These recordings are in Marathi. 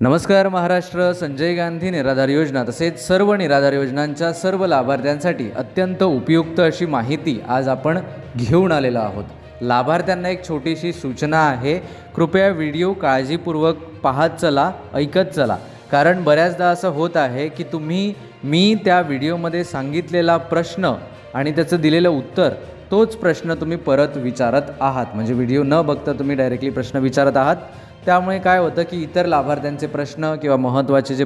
नमस्कार महाराष्ट्र. संजय गांधी निराधार योजना तसेच सर्व निराधार योजनांच्या सर्व लाभार्थ्यांसाठी अत्यंत उपयुक्त अशी माहिती आज आपण घेऊन आलेलो आहोत. लाभार्थ्यांना एक छोटीशी सूचना आहे. कृपया व्हिडिओ काळजीपूर्वक पाहत चला, ऐकत चला. कारण बऱ्याचदा असं होत आहे की मी त्या व्हिडिओमध्ये सांगितलेला प्रश्न आणि त्याचं दिलेलं उत्तर तोच प्रश्न तुम्ही परत विचारत आहात. म्हणजे व्हिडिओ न बघता तुम्ही डायरेक्टली प्रश्न विचारत आहात. त्यामुळे काय होतं की इतर लाभार्थ्यांचे प्रश्न किंवा महत्त्वाचे जे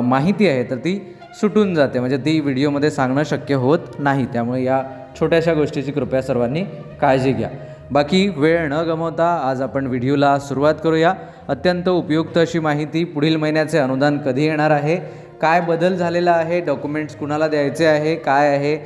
माहिती आहे तर ती सुटून जाते, म्हणजे ती व्हिडिओमध्ये सांगणं शक्य होत नाही. त्यामुळे या छोट्याशा गोष्टीची कृपया सर्वांनी काळजी घ्या. बाकी वेळ न गमावता आज आपण व्हिडिओला सुरुवात करूया. अत्यंत उपयुक्त अशी माहिती. पुढील महिन्याचे अनुदान कधी येणार आहे, काय बदल झालेला आहे, डॉक्युमेंट्स कुणाला द्यायचे आहे, काय आहे,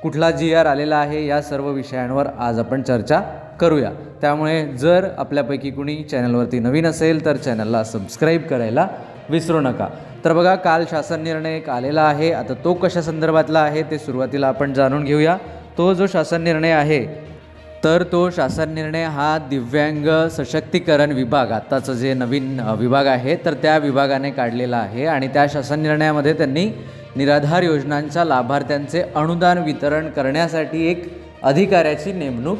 कुठला GR आलेला आहे, या सर्व विषयांवर आज आपण चर्चा करूया. त्यामुळे जर आपल्यापैकी कुणी चॅनलवरती नवीन असेल तर चॅनलला सबस्क्राईब करायला विसरू नका. तर बघा, काल शासन निर्णय एक आलेला आहे. आता तो कशा संदर्भातला आहे ते सुरुवातीला आपण जाणून घेऊया. तो जो शासन निर्णय आहे तर तो शासन निर्णय हा दिव्यांग सशक्तीकरण विभाग, आत्ताचं जे नवीन विभाग आहे तर त्या विभागाने काढलेला आहे. आणि त्या शासन निर्णयामध्ये त्यांनी निराधार योजनांच्या लाभार्थ्यांचे अनुदान वितरण करण्यासाठी एक अधिकाऱ्याची नेमणूक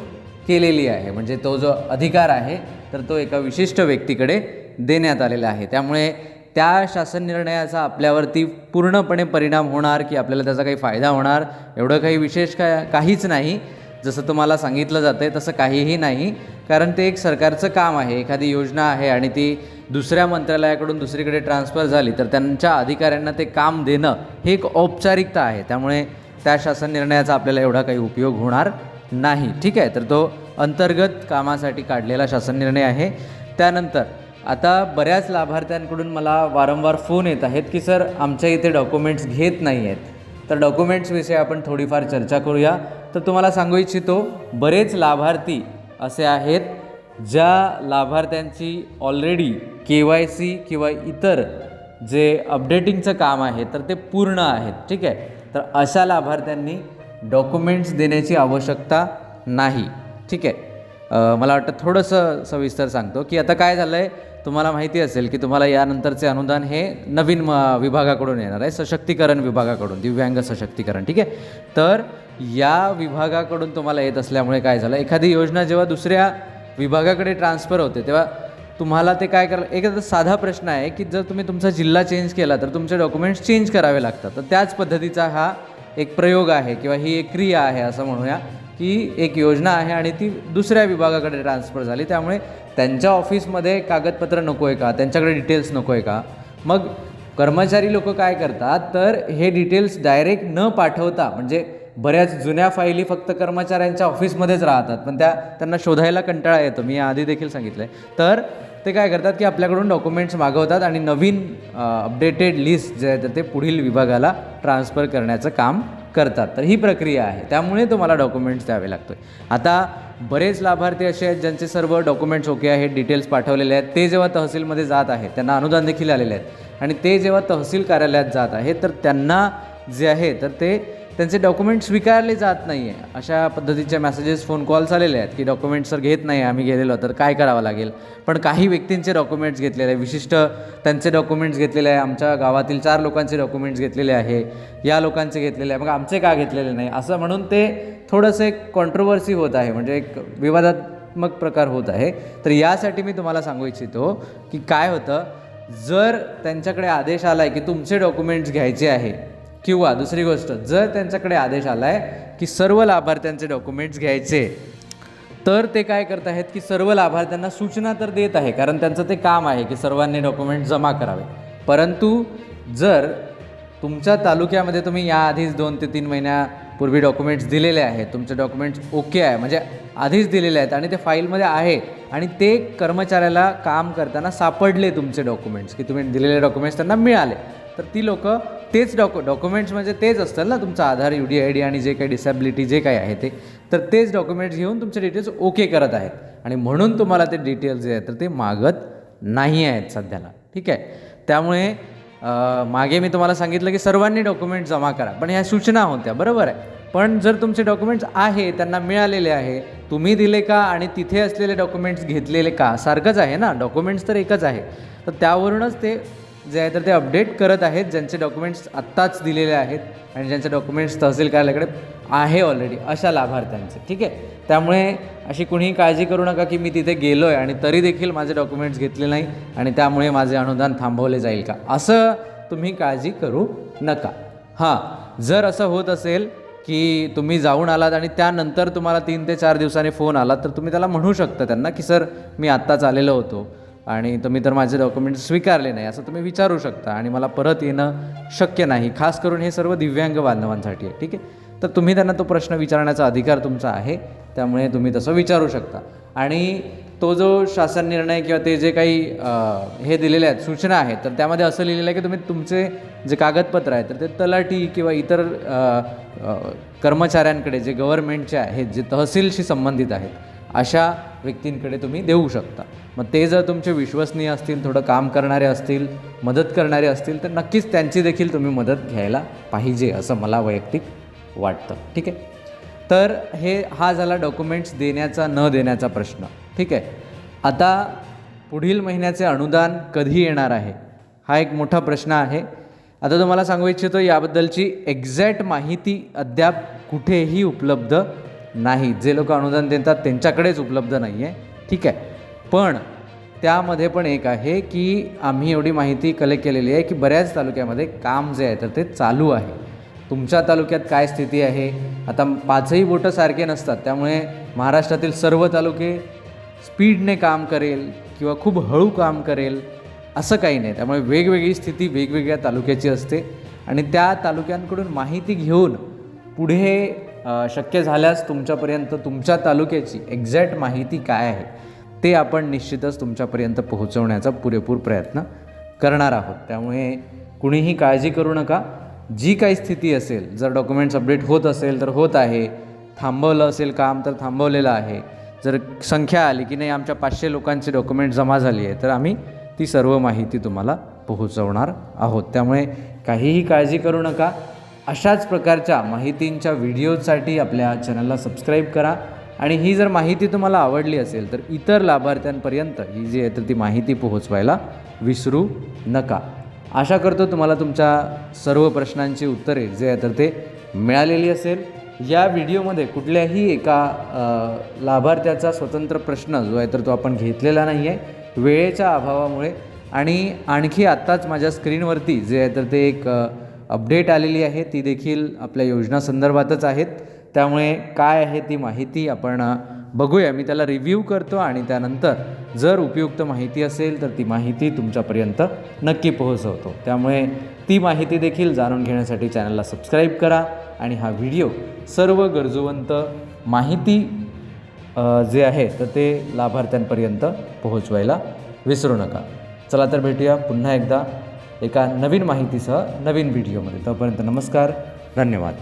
केलेली आहे. म्हणजे तो जो अधिकार आहे तर तो एका विशिष्ट व्यक्तीकडे देण्यात आलेला आहे. त्यामुळे त्या शासन निर्णयाचा आपल्यावरती पूर्णपणे परिणाम होणार की आपल्याला त्याचा काही फायदा होणार एवढं काही विशेष काहीच नाही. जसं तुम्हाला सांगितलं जातं आहे तसं काहीही नाही. कारण ते एक सरकारचं काम आहे. एखादी योजना आहे आणि ती दुसऱ्या मंत्रालयाकडून दुसरीकडे ट्रान्सफर झाली तर त्यांच्या अधिकाऱ्यांना ते काम देणं हे एक औपचारिकता आहे. त्यामुळे त्या शासन निर्णयाचा आपल्याला एवढा काही उपयोग होणार नाही. ठीक आहे, तर तो अंतर्गत कामासाठी काढलेला शासन निर्णय आहे. त्यानंतर आता बऱ्याच लाभार्थ्यांकडून मला वारंवार फोन येत आहेत की सर आमच्या इथे डॉक्युमेंट्स घेत नाही आहेत. तर डॉक्युमेंट्सविषयी आपण थोडीफार चर्चा करूया. तर तुम्हाला सांगू इच्छितो, बरेच लाभार्थी असे आहेत ज्या लाभार्थ्यांची ऑलरेडी KYC किंवा इतर जे अपडेटिंगचं काम आहे तर ते पूर्ण आहेत. ठीक आहे, तर अशा लाभार्थ्यांनी डॉक्युमेंट्स देण्याची आवश्यकता नाही. ठीक आहे, मला वाटतं थोडंसं सविस्तर सांगतो की आता काय झालं आहे. तुम्हाला माहिती असेल की तुम्हाला यानंतरचे अनुदान हे नवीन विभागाकडून येणार आहे, सशक्तीकरण विभागाकडून, दिव्यांग सशक्तीकरण. ठीक आहे, तर या विभागाकडून तुम्हाला येत असल्यामुळे काय झालं, एखादी योजना जेव्हा दुसऱ्या विभागाकडे ट्रान्सफर होते तेव्हा तुम्हाला ते काय करायला, एक साधा प्रश्न आहे की जर तुम्ही तुमचा जिल्हा चेंज केला तर तुमचे डॉक्युमेंट्स चेंज करावे लागतात. तर त्याच पद्धतीचा हा एक प्रयोग आहे किंवा ही एक क्रिया आहे असं म्हणूया की एक योजना आहे आणि ती दुसऱ्या विभागाकडे ट्रान्सफर झाली. त्यामुळे त्यांच्या ऑफिसमध्ये कागदपत्र नको आहे का, त्यांच्याकडे डिटेल्स नको आहे का. मग कर्मचारी लोक काय करतात तर हे डिटेल्स डायरेक्ट न पाठवता, म्हणजे बऱ्याच जुन्या फाईली फक्त कर्मचाऱ्यांच्या ऑफिसमध्येच राहतात पण त्यांना शोधायला कंटाळा येतो. मी आधी देखील सांगितलं आहे. तर ते काय करतात की आपल्याकडून डॉक्युमेंट्स मागवतात आणि नवीन अपडेटेड लिस्ट जे आहे तर ते पुढील विभागाला ट्रान्सफर करण्याचं काम करतात. तर ही प्रक्रिया आहे. त्यामुळे तुम्हाला डॉक्युमेंट्स द्यावे लागतो. आता बरेच लाभार्थी असे आहेत ज्यांचे सर्व डॉक्युमेंट्स ओके आहेत, डिटेल्स पाठवलेले आहेत. ते जेव्हा तहसीलमध्ये जात आहेत, त्यांना अनुदान देखील आलेले आहेत आणि ते जेव्हा तहसील कार्यालयात जात आहे तर त्यांना जे आहे तर ते त्यांचे डॉक्युमेंट्स स्वीकारले जात नाही आहे. अशा पद्धतीचे मेसेजेस, फोन कॉल्स आलेले आहेत की डॉक्युमेंट्स सर घेत नाही, आम्ही गेलेलो तर काय करावं लागेल. पण काही व्यक्तींचे डॉक्युमेंट्स घेतलेले आहे, विशिष्ट त्यांचे डॉक्युमेंट्स घेतलेले आहे. आमच्या गावातील 4 लोकांचे डॉक्युमेंट्स घेतलेले आहे, या लोकांचे घेतलेले आहे, मग आमचे का घेतलेले नाही असं म्हणून ते थोडंसं एक कॉन्ट्रोवर्सी होत आहे, म्हणजे एक विवादात्मक प्रकार होत आहे. तर यासाठी मी तुम्हाला सांगू इच्छितो की काय होतं, जर त्यांच्याकडे आदेश आला आहे की तुमचे डॉक्युमेंट्स घ्यायचे आहे, किंवा दुसरी गोष्ट, जर त्यांच्याकडे आदेश आला आहे की सर्व लाभार्थ्यांचे डॉक्युमेंट्स घ्यायचे, तर ते काय करत आहेत की सर्व लाभार्थ्यांना सूचना तर देत आहे, कारण त्यांचं ते काम आहे की सर्वांनी डॉक्युमेंट्स जमा करावे. परंतु जर तुमच्या तालुक्यामध्ये तुम्ही याआधीच 2 ते 3 महिन्यापूर्वी डॉक्युमेंट्स दिलेले आहेत, तुमचे डॉक्युमेंट्स ओके आहे, म्हणजे आधीच दिलेले आहेत आणि ते फाईलमध्ये आहे आणि ते कर्मचाऱ्याला काम करताना सापडले तुमचे डॉक्युमेंट्स की तुम्ही दिलेले डॉक्युमेंट्स त्यांना मिळाले, तर ती लोक तेच डॉक्युमेंट्स म्हणजे तेच असतात ना, तुमचा आधार, UD ID आणि जे काही डिसॅबिलिटी जे काही आहे ते, तर तेच डॉक्युमेंट्स घेऊन तुमचे डिटेल्स ओके करत आहेत आणि म्हणून तुम्हाला ते डिटेल्स जे आहेत तर ते मागत नाही आहेत सध्याला. ठीक आहे, त्यामुळे मागे मी तुम्हाला सांगितलं की सर्वांनी डॉक्युमेंट्स जमा करा, पण ह्या सूचना होत्या, बरोबर आहे. पण जर तुमचे डॉक्युमेंट्स आहे, त्यांना मिळालेले आहे, तुम्ही दिले का आणि तिथे असलेले डॉक्युमेंट्स घेतलेले का, सारखंच आहे ना, डॉक्युमेंट्स तर एकच आहे. तर त्यावरूनच ते जे आहे तर ते अपडेट करत आहेत, ज्यांचे डॉक्युमेंट्स आत्ताच दिलेले आहेत आणि ज्यांचे डॉक्युमेंट्स तहसील कार्यालयाकडे आहे ऑलरेडी अशा लाभार्थ्यांचे. ठीक आहे, त्यामुळे अशी कुणीही काळजी करू नका की मी तिथे गेलो आहे आणि तरी देखील माझे डॉक्युमेंट्स घेतले नाही आणि त्यामुळे माझे अनुदान थांबवले जाईल का, असं तुम्ही काळजी करू नका. हां, जर असं होत असेल की तुम्ही जाऊन आलात आणि त्यानंतर तुम्हाला 3 ते 4 दिवसांनी फोन आला, तर तुम्ही त्याला म्हणू शकता त्यांना की सर मी आत्ताच आलेलो होतो आणि तुम्ही तर माझे डॉक्युमेंट्स स्वीकारले नाही, असं तुम्ही विचारू शकता आणि मला परत येणं शक्य नाही. खास करून हे सर्व दिव्यांग बांधवांसाठी आहे. ठीक आहे, तर तुम्ही त्यांना तो प्रश्न विचारण्याचा अधिकार तुमचा आहे, त्यामुळे तुम्ही तसं विचारू शकता. आणि तो जो शासन निर्णय किंवा ते जे काही हे दिलेले आहेत सूचना आहेत, तर त्यामध्ये असं लिहिलेलं आहे की तुम्ही तुमचे जे कागदपत्र आहेत तर ते तलाठी किंवा इतर कर्मचाऱ्यांकडे जे गव्हर्नमेंटचे आहेत, जे तहसीलशी संबंधित आहेत, अशा व्यक्तींकडे तुम्ही देऊ शकता. मग ते जर तुमचे विश्वसनीय असतील, थोडं काम करणारे असतील, मदत करणारे असतील, तर नक्कीच त्यांची देखील तुम्ही मदत घ्यायला पाहिजे असं मला वैयक्तिक वाटतं. ठीक आहे, तर हा झाला डॉक्युमेंट्स देण्याचा न देण्याचा प्रश्न. ठीक आहे, आता पुढील महिन्याचे अनुदान कधी येणार आहे हा एक मोठा प्रश्न आहे. आता तुम्हाला सांगू इच्छितो याबद्दलची एक्झॅक्ट माहिती अद्याप कुठेही उपलब्ध नाही. जे लोक अनुदान देतात त्यांच्याकडेच उपलब्ध नाही आहे. ठीक आहे, पण त्यामध्ये पण एक आहे की आम्ही एवढी माहिती कलेक्ट केलेली आहे की बऱ्याच तालुक्यामध्ये काम जे आहे तर ते चालू आहे. तुमच्या तालुक्यात काय स्थिती आहे, आता 5ही बोटं सारखे नसतात, त्यामुळे महाराष्ट्रातील सर्व तालुके स्पीडने काम करेल किंवा खूप हळू काम करेल असं काही नाही. त्यामुळे वेगवेगळी स्थिती वेगवेगळ्या तालुक्याची असते आणि त्या तालुक्यांकडून माहिती घेऊन पुढे शक्य झाल्यास तुमच्यापर्यंत तुमच्या तालुक्याची एक्झॅक्ट माहिती काय आहे ते आपण निश्चितच तुमच्यापर्यंत पोहोचवण्याचा पुरेपूर प्रयत्न करणार आहोत. त्यामुळे कुणीही काळजी करू नका. जी काही स्थिती असेल, जर डॉक्युमेंट्स अपडेट होत असेल तर होत आहे, थांबवलं असेल काम तर थांबवलेलं आहे, जर संख्या आली की नाही आमच्या 500 लोकांचे डॉक्युमेंट जमा झाली आहे, तर आम्ही ती सर्व माहिती तुम्हाला पोहोचवणार आहोत. त्यामुळे काहीही काळजी करू नका. अशाच प्रकारच्या माहितींच्या व्हिडिओसाठी आपल्या चॅनलला सबस्क्राईब करा आणि ही जर माहिती तुम्हाला आवडली असेल तर इतर लाभार्थ्यांपर्यंत ही जी आहे तर ती माहिती पोहोचवायला विसरू नका. आशा करतो तुम्हाला तुमच्या सर्व प्रश्नांची उत्तरे जे आहे तर ते मिळालेली असेल. या व्हिडिओमध्ये कुठल्याही एका लाभार्थ्याचा स्वतंत्र प्रश्न जो आहे तर तो आपण घेतलेला नाही आहे वेळेच्या अभावामुळे. आणि आणखी आत्ताच माझ्या स्क्रीनवरती जे आहे तर ते एक अपडेट आलेली आहे, ती देखील आपल्या योजनासंदर्भातच आहेत. त्यामुळे काय आहे ती माहिती आपण बघूया. मी त्याला रिव्ह्यू करतो आणि त्यानंतर जर उपयुक्त माहिती असेल तर ती माहिती तुमच्यापर्यंत नक्की पोहोचवतो. त्यामुळे ती माहिती देखील जाणून घेण्यासाठी चॅनलला सबस्क्राईब करा आणि हा व्हिडिओ सर्व गरजूवंत माहिती जे आहे तर ते लाभार्थ्यांपर्यंत पोहोचवायला विसरू नका. चला तर भेटूया पुन्हा एकदा एका नवीन माहितीसह नवीन व्हिडिओमध्ये. तोपर्यंत नमस्कार, धन्यवाद.